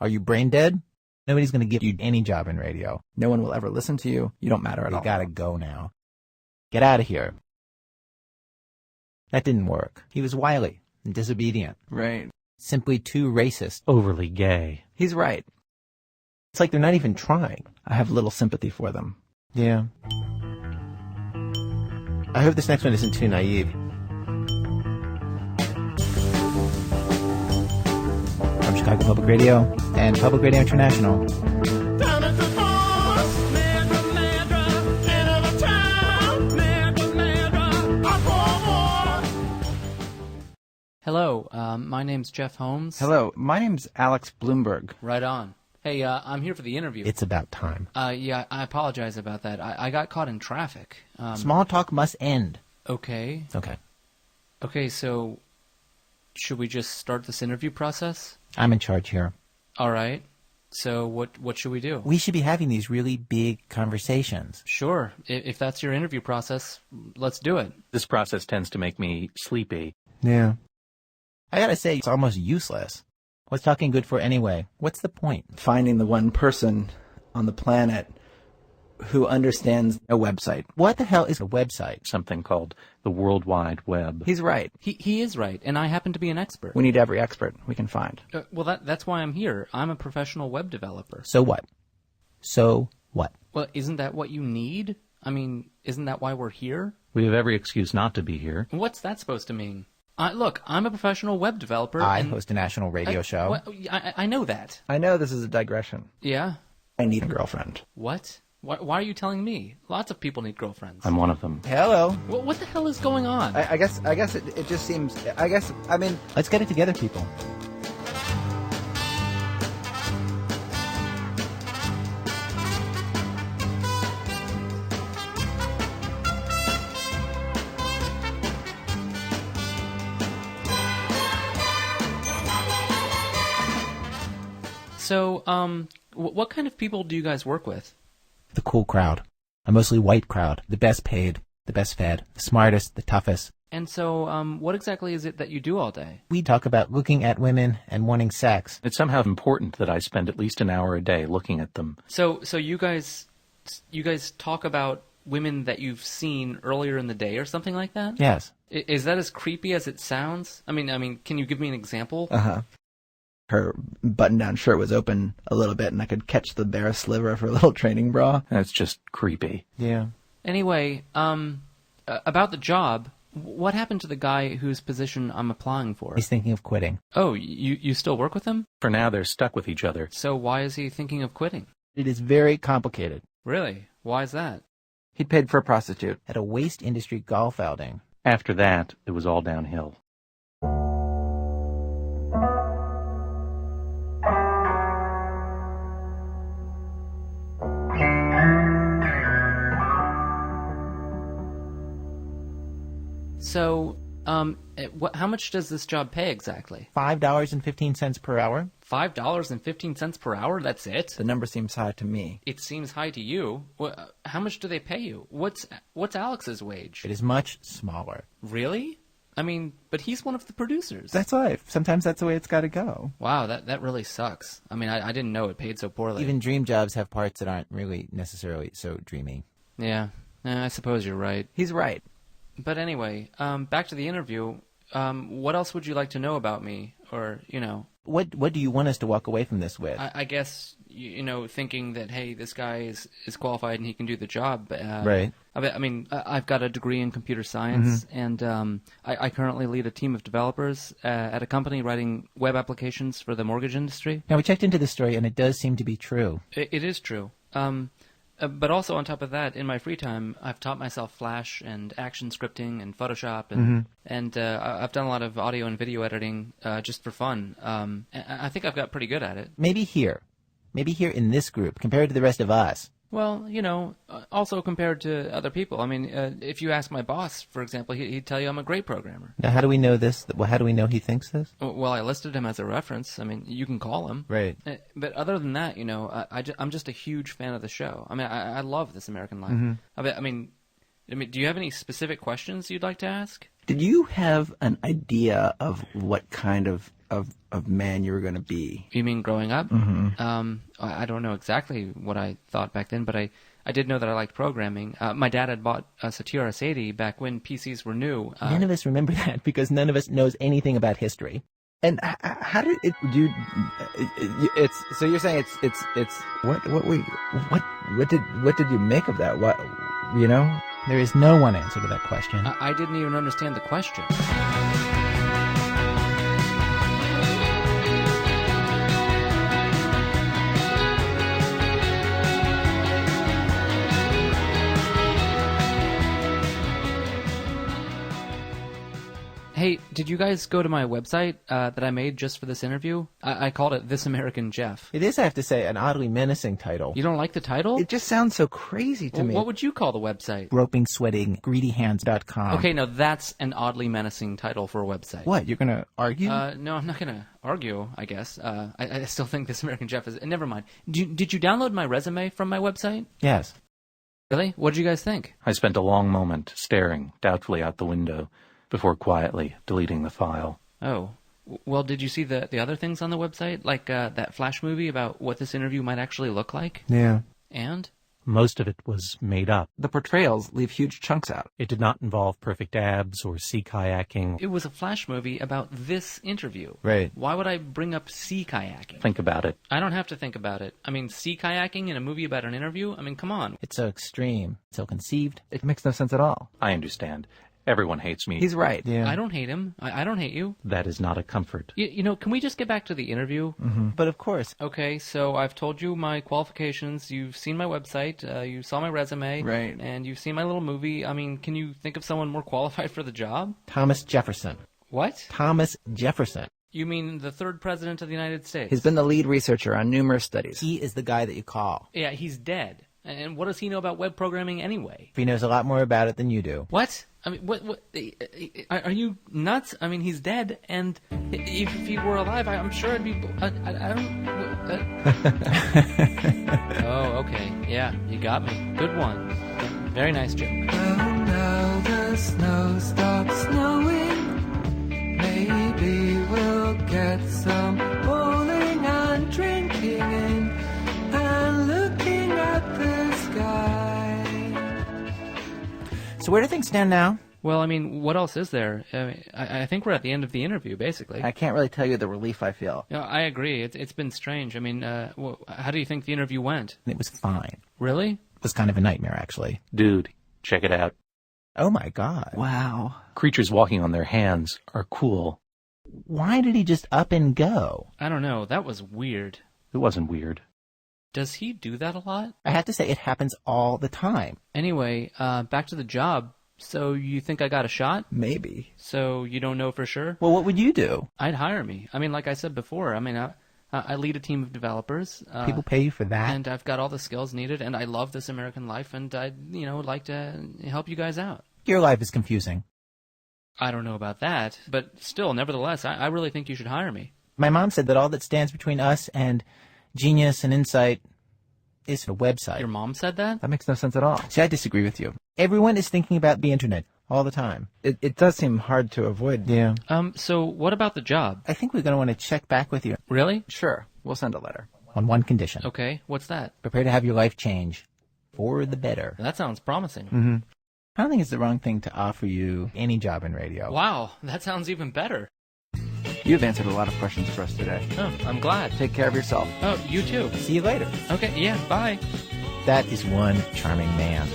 Are you brain dead? Nobody's going to give you any job in radio. No one will ever listen to you. You don't matter at all. You gotta go now. Get out of here. That didn't work. He was wily and disobedient. Right. Simply too racist. Overly gay. He's right. It's like they're not even trying. I have little sympathy for them. Yeah. I hope this next one isn't too naive. From Chicago Public Radio and Public Radio International. Hello, my name's Jeff Holmes. Hello, my name's Alex Bloomberg. Right on. Hey, I'm here for the interview. It's about time. Yeah, I apologize about that. I got caught in traffic. Small talk must end. Okay. Okay. Okay, so should we just start this interview process? I'm in charge here. All right. So what should we do? We should be having these really big conversations. Sure. If that's your interview process, let's do it. This process tends to make me sleepy. Yeah. I gotta say, it's almost useless. What's talking good for anyway? What's the point? Finding the one person on the planet who understands a website. What the hell is a website? Something called the World Wide Web. He's right. He is right, and I happen to be an expert. We need every expert we can find. Well, that's why I'm here. I'm a professional web developer. So what? So what? Well, isn't that what you need? I mean, isn't that why we're here? We have every excuse not to be here. What's that supposed to mean? Look, I'm a professional web developer. I host a national radio show. Well, I know that. I know this is a digression. Yeah? I need a girlfriend. What? Why are you telling me? Lots of people need girlfriends. I'm one of them. Hello. What the hell is going on? I guess it just seems, I mean... Let's get it together, people. So, what kind of people do you guys work with? The cool crowd. A mostly white crowd. The best paid, the best fed, the smartest, the toughest. And so, what exactly is it that you do all day? We talk about looking at women and wanting sex. It's somehow important that I spend at least an hour a day looking at them. So you guys talk about women that you've seen earlier in the day or something like that? Yes. Is that as creepy as it sounds? I mean, can you give me an example? Uh-huh. Her button-down shirt was open a little bit, and I could catch the bare sliver of her little training bra. That's just creepy. Yeah. Anyway, about the job, what happened to the guy whose position I'm applying for? He's thinking of quitting. Oh, you still work with him? For now, they're stuck with each other. So why is he thinking of quitting? It is very complicated. Really? Why is that? He'd paid for a prostitute. At a waste industry golf outing. After that, it was all downhill. So, how much does this job pay exactly? $5.15 per hour. $5.15 per hour? That's it? The number seems high to me. It seems high to you. How much do they pay you? What's Alex's wage? It is much smaller. Really? I mean, but he's one of the producers. That's life. Sometimes that's the way it's got to go. Wow, that really sucks. I mean, I didn't know it paid so poorly. Even dream jobs have parts that aren't really necessarily so dreamy. Yeah, I suppose you're right. He's right. But anyway, back to the interview. What else would you like to know about me? Or, What do you want us to walk away from this with? I guess, thinking that, hey, this guy is qualified and he can do the job. Right. I mean, I've got a degree in computer science, and I currently lead a team of developers at a company writing web applications for the mortgage industry. Now, we checked into this story, and it does seem to be true. It is true. But also on top of that, in my free time, I've taught myself Flash and action scripting and Photoshop, and I've done a lot of audio and video editing just for fun. And I think I've got pretty good at it. Maybe here in this group, compared to the rest of us. Well, also compared to other people. I mean, if you ask my boss, for example, he'd tell you I'm a great programmer. Now, how do we know this? Well, how do we know he thinks this? Well, I listed him as a reference. I mean, you can call him. Right. But other than that, I'm just a huge fan of the show. I mean, I love This American Life. I mean, do you have any specific questions you'd like to ask? Did you have an idea of what kind of of man you were going to be? You mean growing up? Mm-hmm. I don't know exactly what I thought back then, but I did know that I liked programming. My dad had bought a Satura 80 back when PCs were new. None of us remember that because none of us knows anything about history. And how did it do? It's so you're saying it's what did you make of that? What, you know? There is no one answer to that question. I didn't even understand the question. Hey, did you guys go to my website that I made just for this interview? I called it This American Jeff. It is, I have to say, an oddly menacing title. You don't like the title? It just sounds so crazy to me. What would you call the website? Groping, sweating, greedyhands.com. Okay, no, that's an oddly menacing title for a website. What, you're going to argue? No, I'm not going to argue, I guess. I still think This American Jeff is... Never mind. Did you download my resume from my website? Yes. Really? What did you guys think? I spent a long moment staring doubtfully out the window before quietly deleting the file. Oh. Well, did you see the other things on the website? Like that Flash movie about what this interview might actually look like? Yeah. And? Most of it was made up. The portrayals leave huge chunks out. It did not involve perfect abs or sea kayaking. It was a Flash movie about this interview. Right. Why would I bring up sea kayaking? Think about it. I don't have to think about it. I mean, sea kayaking in a movie about an interview? I mean, come on. It's so extreme, so conceived. It makes no sense at all. I understand. Everyone hates me. He's right. Yeah. I don't hate him. I don't hate you. That is not a comfort. You know, can we just get back to the interview? But of course, Okay, so I've told you my qualifications. You've seen my website. You saw my resume. Right. And you've seen my little movie. I mean, can you think of someone more qualified for the job? Thomas Jefferson. What? Thomas Jefferson. You mean the third president of the United States? He's been the lead researcher on numerous studies. He is the guy that you call. Yeah, he's dead. And what does he know about web programming anyway? He knows a lot more about it than you do. What? I mean, what? Are you nuts? I mean, he's dead, and if he were alive, I'm sure I'd be. I don't. Oh, okay. Yeah, you got me. Good one. Very nice joke. Well, now the snow stops snowing. Maybe we'll get some bowling and drinking in and looking at the sky. So where do things stand now? Well, I mean, what else is there? I think we're at the end of the interview, basically. I can't really tell you the relief I feel. No, I agree. It's been strange. I mean, how do you think the interview went? It was fine. Really? It was kind of a nightmare, actually. Dude, check it out. Oh my God. Wow. Creatures walking on their hands are cool. Why did he just up and go? I don't know. That was weird. It wasn't weird. Does he do that a lot? I have to say, it happens all the time. Anyway, back to the job. So you think I got a shot? Maybe. So you don't know for sure? Well, what would you do? I'd hire me. I mean, like I said before, I mean, I lead a team of developers. People pay you for that? And I've got all the skills needed, and I love This American Life, and I'd, like to help you guys out. Your life is confusing. I don't know about that, but still, nevertheless, I really think you should hire me. My mom said that all that stands between us and genius and insight is a website. Your mom said that? That makes no sense at all. See, I disagree with you. Everyone is thinking about the internet all the time. It does seem hard to avoid. Yeah. So what about the job? I think we're going to want to check back with you Really? Sure. We'll send a letter. on one condition. Okay, what's that? Prepare to have your life change for the better. That sounds promising. Mm-hmm. I don't think it's the wrong thing to offer you any job in radio. Wow, that sounds even better. You've answered a lot of questions for us today. Oh, I'm glad. Take care of yourself. Oh, you too. See you later. Okay, yeah, bye. That is one charming man.